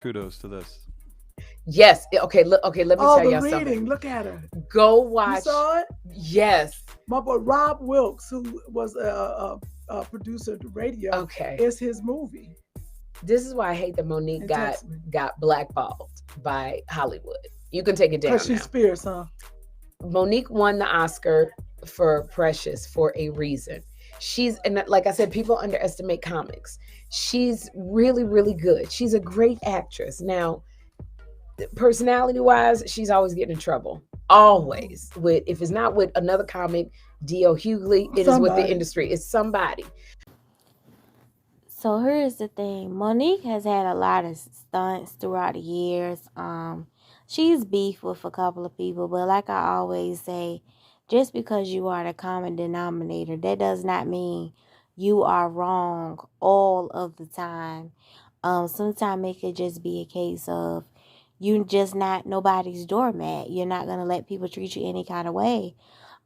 Kudos to this. Yes. Okay. Look. Okay. Let me Oh, tell the y'all something. reading. Look at her. Go You watch. saw it? Yes. My boy Rob Wilkes, who was a producer of the radio, Okay. is his movie. This is why I hate that Monique And got text me. got blackballed by Hollywood. You can take it Because down she's now. fierce, huh? Monique won the Oscar for Precious for a reason. She's, and like I said, people underestimate comics. She's really, really good. She's a great actress. Now, personality wise, she's always getting in trouble. Always. With, if it's not with another comic, D.O. Hughley, it is with the Somebody. industry. It's somebody. So here's the thing. Monique has had a lot of stunts throughout the years. She's beef with a couple of people, but like I always say, just because you are the common denominator, that does not mean you are wrong all of the time. Sometimes it could just be a case of you just not nobody's doormat. You're not gonna let people treat you any kind of way.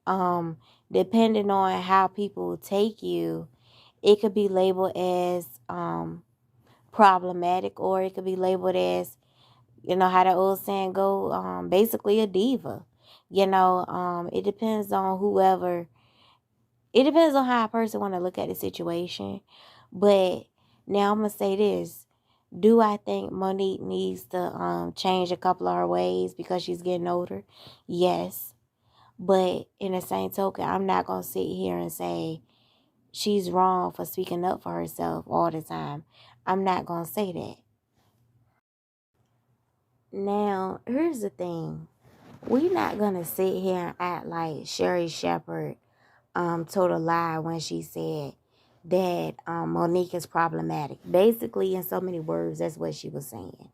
Um, Depending on how people take you, it could be labeled as problematic, or it could be labeled as, you know how the old saying go, basically a diva. It depends on whoever. It depends on how a person want to look at the situation. But now I'm gonna say this: do I think Monique needs to change a couple of her ways because she's getting older? Yes, but in the same token, I'm not gonna sit here and say she's wrong for speaking up for herself all the time. I'm not gonna say that. Now, here's the thing. We're not gonna sit here and act like Sherri Shepherd told a lie when she said that Monique is problematic. Basically, in so many words, that's what she was saying.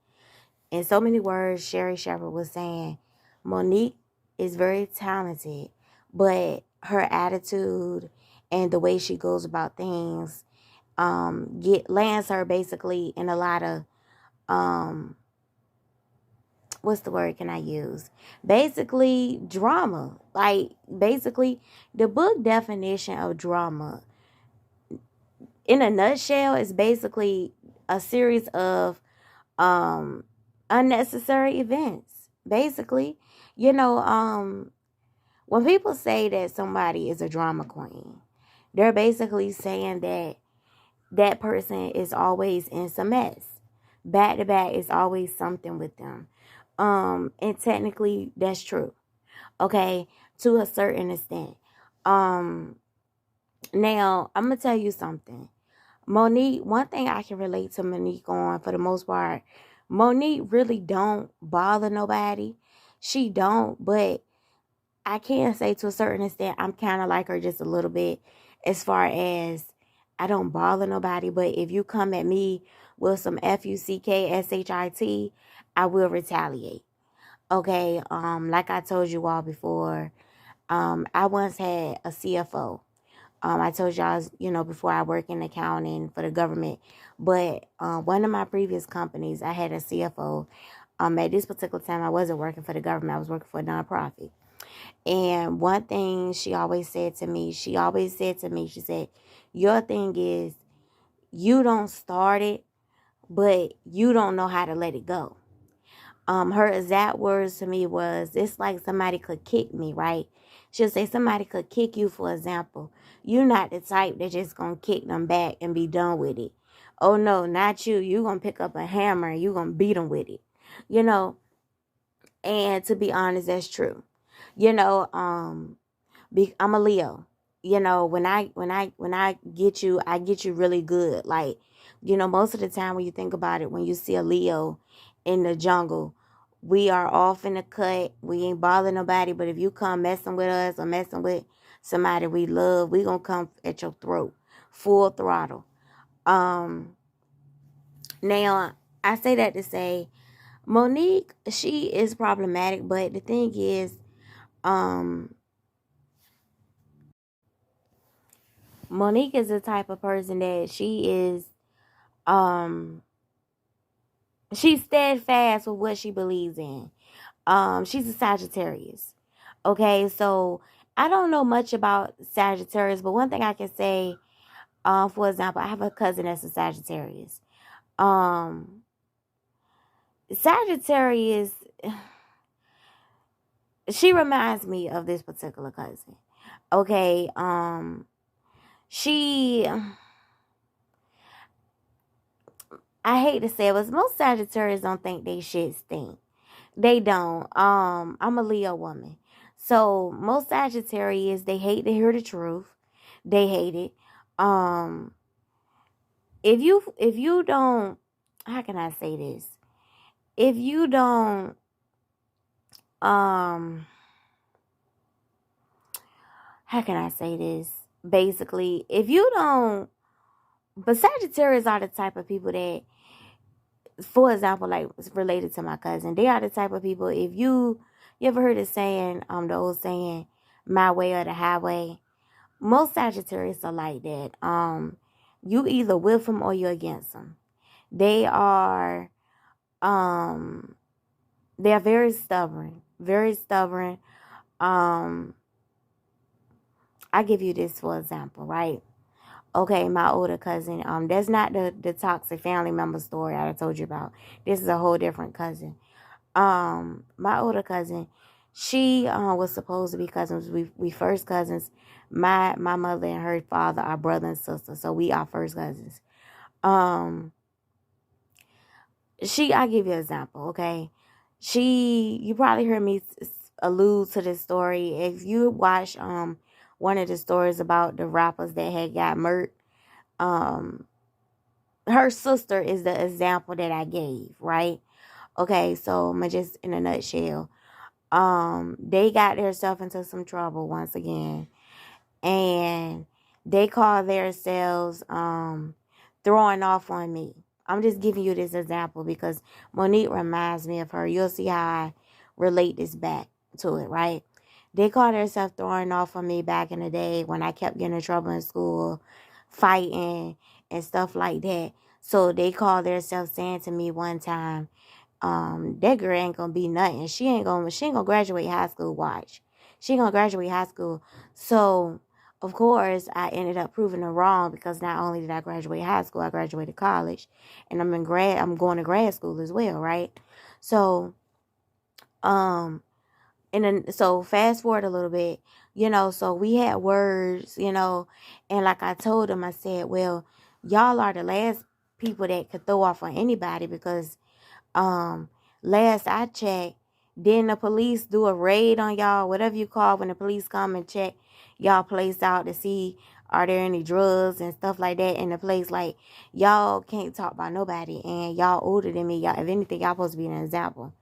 In so many words, Sherri Shepherd was saying Monique is very talented, but her attitude and the way she goes about things lands her basically in a lot of um what's the word can I use? Basically drama. Like basically the book definition of drama in a nutshell is basically a series of um unnecessary events. Basically, you know, when people say that somebody is a drama queen, they're basically saying that that person is always in some mess. Back to back is always something with them. And technically that's true. Okay, to a certain extent. Um, Now I'm gonna tell you something. Monique, one thing I can relate to Monique on for the most part, Monique really don't bother nobody. She don't, but I can say to a certain extent I'm kind of like her just a little bit as far as I don't bother nobody, but if you come at me with some fuckshit, I will retaliate. Okay, like I told you all before, I once had a CFO. I told y'all, before I work in accounting for the government, but one of my previous companies, I had a CFO. At this particular time, I wasn't working for the government. I was working for a nonprofit. And one thing she said, your thing is you don't start it, but you don't know how to let it go. Her exact words to me was, it's like somebody could kick me, right? She'll say somebody could kick you, for example. You're not the type that just gonna kick them back and be done with it. Oh no, not you. You gonna pick up a hammer and you gonna beat them with it. You know, and to be honest, that's true. You know, I'm a Leo. When I get you really good. Like, most of the time when you think about it, when you see a Leo in the jungle, we are off in the cut. We ain't bothering nobody. But if you come messing with us or messing with somebody we love, we gonna come at your throat, full throttle. Um, Now I say that to say Monique, she is problematic, but the thing is, um, Monique is the type of person that um she's steadfast with what she believes in. She's a Sagittarius. Okay, so I don't know much about Sagittarius, but one thing I can say, for example, I have a cousin that's a Sagittarius. Um Sagittarius, she reminds me of this particular cousin. Okay, she, I hate to say it, but most Sagittarius don't think they shit stink. They don't. I'm a Leo woman. So most Sagittarius, they hate to hear the truth. They hate it. Um, if you don't, how can I say this? If you don't, um, how can I say this? Basically, if you don't, but Sagittarius are the type of people that, for example, like it's related to my cousin, they are the type of people. If you ever heard the saying, the old saying, "My way or the highway." Most Sagittarius are like that. You either with them or you're against them. They are, they're very stubborn, very stubborn. I give you this for example, right? Okay, my older cousin. That's not the toxic family member story I told you about. This is a whole different cousin. My older cousin, she was supposed to be cousins. We first cousins. My mother and her father are brother and sister, so we are first cousins. Um, I give you an example, okay? You probably heard me allude to this story. If you watch one of the stories about the rappers that had got murked, um, her sister is the example that I gave, right? Okay, so I'm just in a nutshell. They got themselves into some trouble once again, and they call themselves throwing off on me. I'm just giving you this example because Monique reminds me of her. You'll see how I relate this back to it, right? They call themselves throwing off on me back in the day when I kept getting in trouble in school, fighting and stuff like that. So they call themselves saying to me one time, that girl ain't gonna be nothing. She ain't gonna graduate high school. Watch. She ain't gonna graduate high school. So of course I ended up proving them wrong because not only did I graduate high school, I graduated college, and I'm going to grad school as well, right? So and then so fast forward a little bit, so we had words, and like I told them, I said, well, y'all are the last people that could throw off on anybody because last I checked, didn't the police do a raid on y'all, whatever you call when the police come and check y'all place out to see are there any drugs and stuff like that in the place? Like, y'all can't talk about nobody, and y'all older than me. Y'all, if anything, y'all supposed to be an example.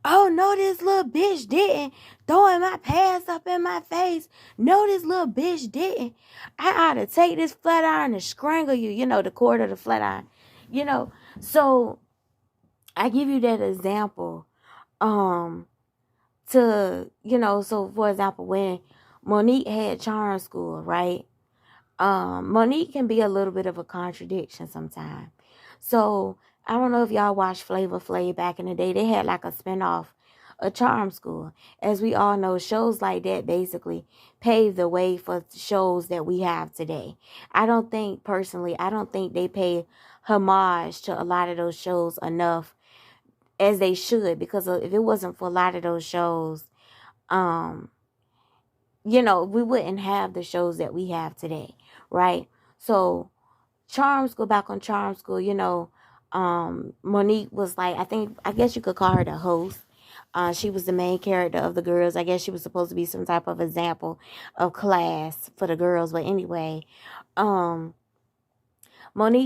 Oh no, this little bitch didn't, throwing my pants up in my face. No, this little bitch didn't. I ought to take this flat iron and strangle you. The cord of the flat iron. So I give you that example, so for example, when Monique had charm school, right? Monique can be a little bit of a contradiction sometimes. So I don't know if y'all watched Flavor Flav back in the day. They had like a spinoff, a charm school. As we all know, shows like that basically paved the way for shows that we have today. I don't think they pay homage to a lot of those shows enough as they should, because if it wasn't for a lot of those shows, we wouldn't have the shows that we have today, right? So back on Charm School, Monique was like, I guess you could call her the host. She was the main character of the girls. I guess she was supposed to be some type of example of class for the girls. But anyway, Monique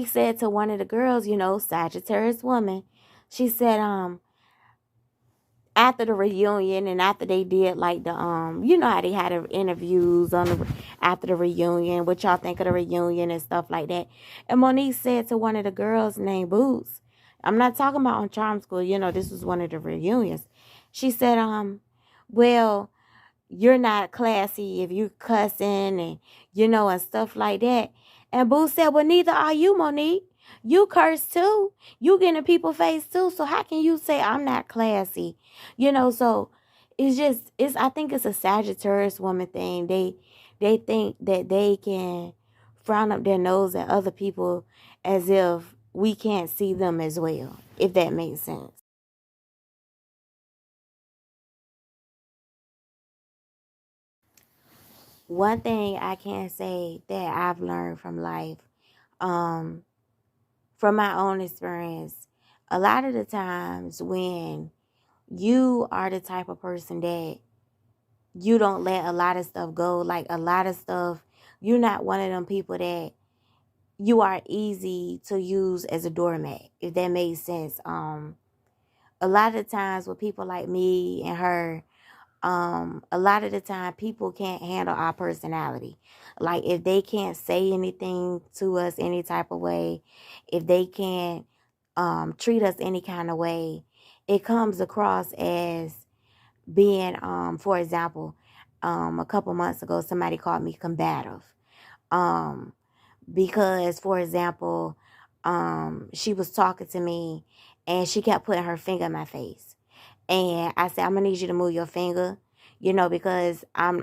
said to one of the girls, Sagittarius woman, she said, after the reunion and after they did like the how they had the interviews after the reunion, what y'all think of the reunion and stuff like that. And Monique said to one of the girls named Boots, I'm not talking about on Charm School, this was one of the reunions. She said, well, you're not classy if you cussing and and stuff like that. And Boo said, well, neither are you, Monique. You curse too. You get in people's face too. So how can you say I'm not classy? So I think it's a Sagittarius woman thing. They think that they can frown up their nose at other people as if we can't see them as well, if that makes sense. one thing I can say that I've learned from life, um, from my own experience, a lot of the times when you are the type of person that you don't let a lot of stuff go, like a lot of stuff, you're not one of them people that you are easy to use as a doormat, if that makes sense. A lot of times with people like me and her, a lot of the time people can't handle our personality. Like if they can't say anything to us any type of way, if they can't treat us any kind of way, it comes across as being, for example, a couple months ago somebody called me combative. Um, because for example, she was talking to me and she kept putting her finger in my face. And I said, I'm gonna need you to move your finger, because I'm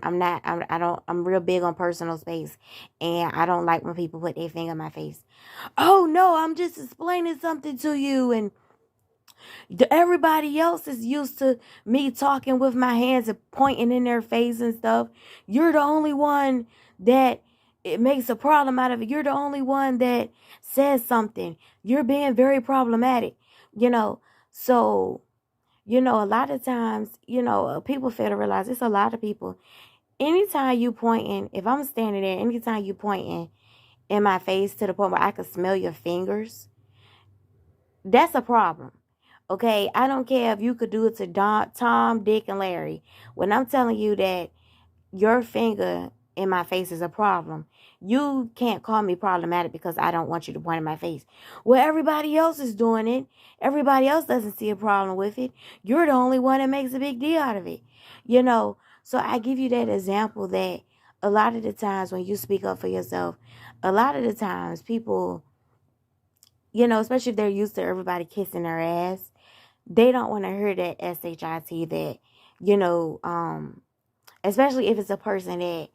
real big on personal space, and I don't like when people put their finger in my face. Oh no, I'm just explaining something to you, and everybody else is used to me talking with my hands and pointing in their face and stuff. You're the only one that it makes a problem out of it. You're the only one that says something. You're being very problematic, you know. So, a lot of times, people fail to realize it's a lot of people. Anytime you pointing, if I'm standing there, anytime you pointing in my face to the point where I can smell your fingers, that's a problem. Okay, I don't care if you could do it to Tom, Dick, and Larry. When I'm telling you that your finger in my face is a problem, you can't call me problematic because I don't want you to point in my face. Well, everybody else is doing it. Everybody else doesn't see a problem with it. You're the only one that makes a big deal out of it. So I give you that example that a lot of the times when you speak up for yourself, a lot of the times people, especially if they're used to everybody kissing their ass, they don't want to hear that SHIT, that, especially if it's a person that,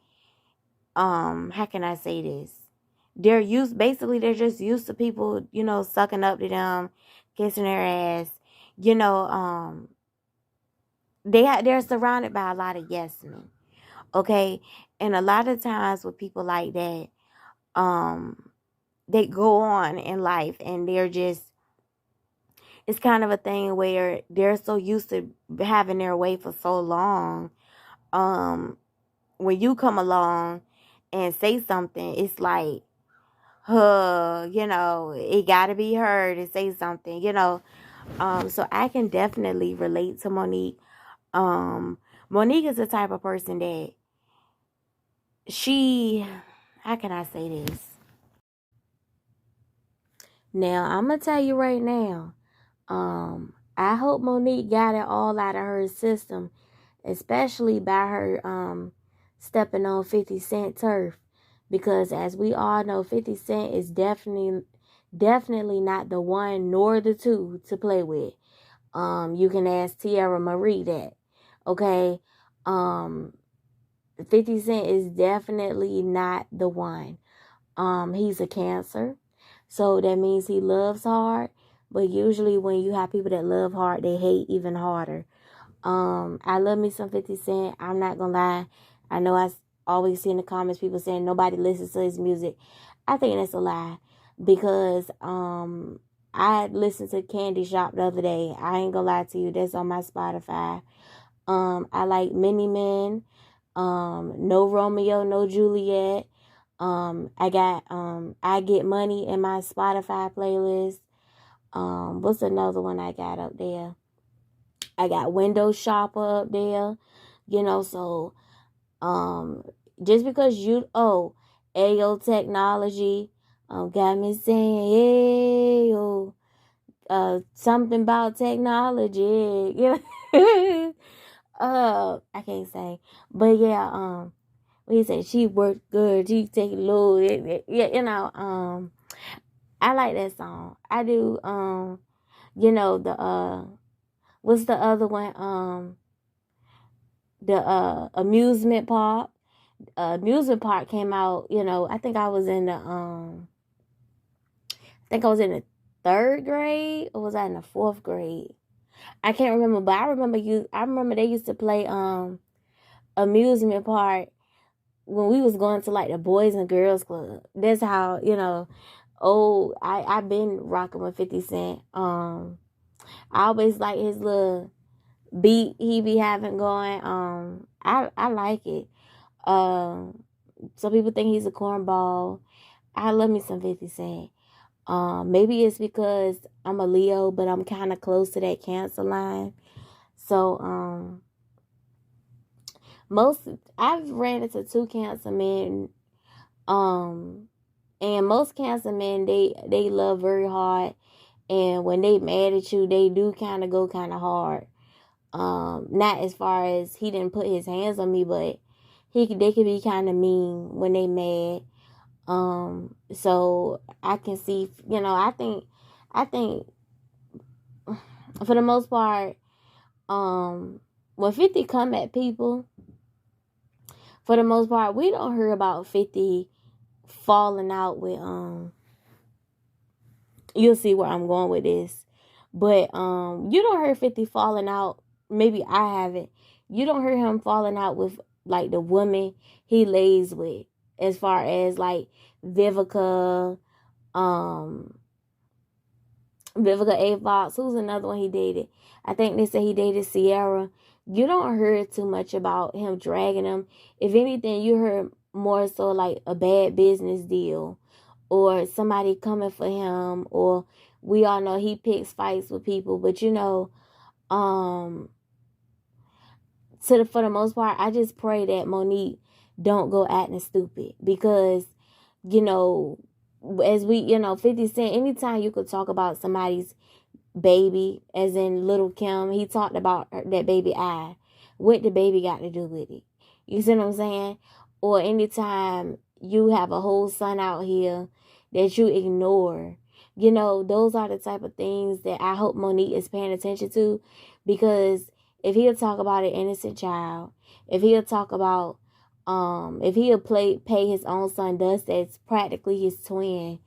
how can I say this? They're just used to people, sucking up to them, kissing their ass, you know, um, they're surrounded by a lot of yes men. Okay. And a lot of times with people like that, um, they go on in life and it's kind of a thing where they're so used to having their way for so long. When you come along and say something, it's like, it gotta be heard to say something, So I can definitely relate to Monique. Monique is the type of person that how can I say this? Now, I'm gonna tell you right now, I hope Monique got it all out of her system, especially by her stepping on 50 Cent turf, because as we all know, 50 Cent is definitely not the one nor the two to play with. You can ask Tierra Marie that. Okay. 50 Cent is definitely not the one. He's a Cancer, so that means he loves hard. But usually when you have people that love hard, they hate even harder. I love me some 50 Cent. I'm not gonna lie. I know I always see in the comments people saying nobody listens to his music. I think that's a lie, because I listened to Candy Shop the other day. I ain't gonna lie to you. That's on my Spotify. I like Mini Men. No Romeo, no Juliet. I got I Get Money in my Spotify playlist. What's another one I got up there? I got Window Shopper up there. So just because Ayo Technology got me saying Ayo, something about technology. I can't say. But yeah, he said she worked good, she take it low. Yeah, I like that song. I do. The what's the other one? The amusement park. Amusement park came out. I think I was in the third grade, or was I in the fourth grade? I can't remember, but I remember they used to play amusement park when we was going to like the Boys and Girls Club. That's how, you know, I've been rocking with 50 Cent. I always like his little beat he be having going. I like it. Some people think he's a cornball. I love me some 50 Cent. Maybe it's because I'm a Leo, but I'm kind of close to that Cancer line. So, I've ran into 2 Cancer men, and most Cancer men, they love very hard, and when they mad at you, they do kind of go kind of hard. Not as far as he didn't put his hands on me, but they could be kind of mean when they mad. So I can see, you know, I think for the most part, when 50 come at people, for the most part, we don't hear about 50 falling out with, you'll see where I'm going with this, but, you don't hear 50 falling out. Maybe I haven't. You don't hear him falling out with like the woman he lays with, as far as like Vivica A. Fox. Who's another one he dated? I think they said he dated Sierra. You don't hear too much about him dragging them. If anything, you heard more so like a bad business deal, or somebody coming for him, or we all know he picks fights with people. But you know, for the most part, I just pray that Monique don't go acting stupid, because, you know, as we, you know, 50 Cent, anytime you could talk about somebody's baby, as in Little Kim, he talked about that baby eye. What the baby got to do with it? You see what I'm saying? Or anytime you have a whole son out here that you ignore, you know, those are the type of things that I hope Monique is paying attention to, because if he'll talk about an innocent child, if he'll talk about, if he'll pay his own son dust that's practically his twin,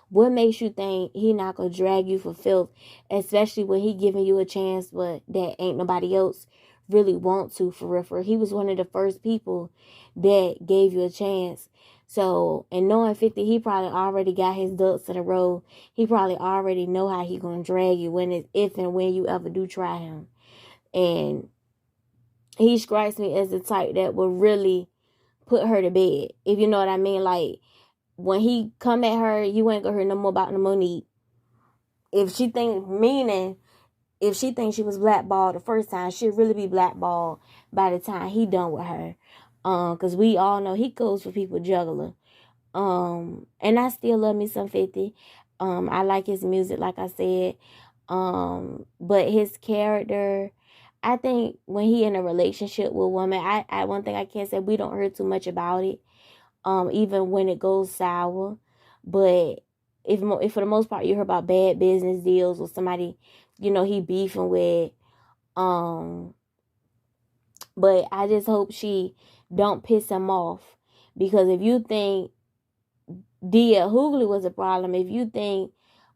what makes you think he not gonna drag you for filth, especially when he giving you a chance, but that ain't nobody else really want to, for real. He was one of the first people that gave you a chance. So, and knowing 50, he probably already got his ducks in a row. He probably already know how he gonna drag you if and when you ever do try him. And he strikes me as the type that will really put her to bed, if you know what I mean. Like, when he come at her, you ain't gonna hear no more about the Monique. If she thinks she was blackballed the first time, she'll really be blackballed by the time he done with her. Cause we all know he goes for people juggler. And I still love me some 50. I like his music, like I said. But his character, I think when he in a relationship with a woman, I one thing I can't say, we don't hear too much about it. Even when it goes sour. But if for the most part you hear about bad business deals or somebody, you know, he beefing with. But I just hope she don't piss him off, because if you think Dia Hughley was a problem, if you think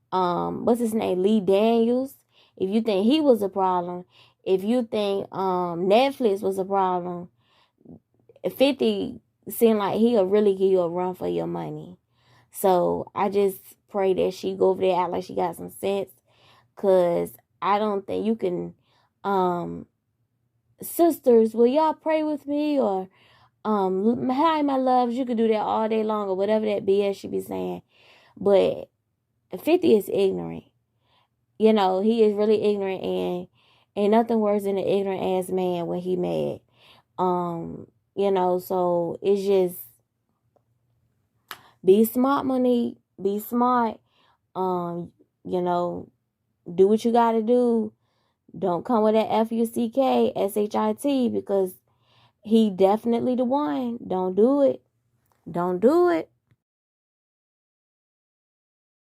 what's his name, Lee Daniels, if you think he was a problem, if you think Netflix was a problem, 50 seem like he'll really give you a run for your money. So I just pray that she go over there, act like she got some sense, because I don't think you can, sisters, will y'all pray with me? Or hi my loves, you could do that all day long, or whatever that BS she be saying. But 50 is ignorant. You know, he is really ignorant, and ain't nothing worse than an ignorant ass man when he mad. You know, so it's just, be smart, Monique. Be smart. You know, do what you gotta do. Don't come with that FUCK, SHIT, because he definitely the one. Don't do it. Don't do it.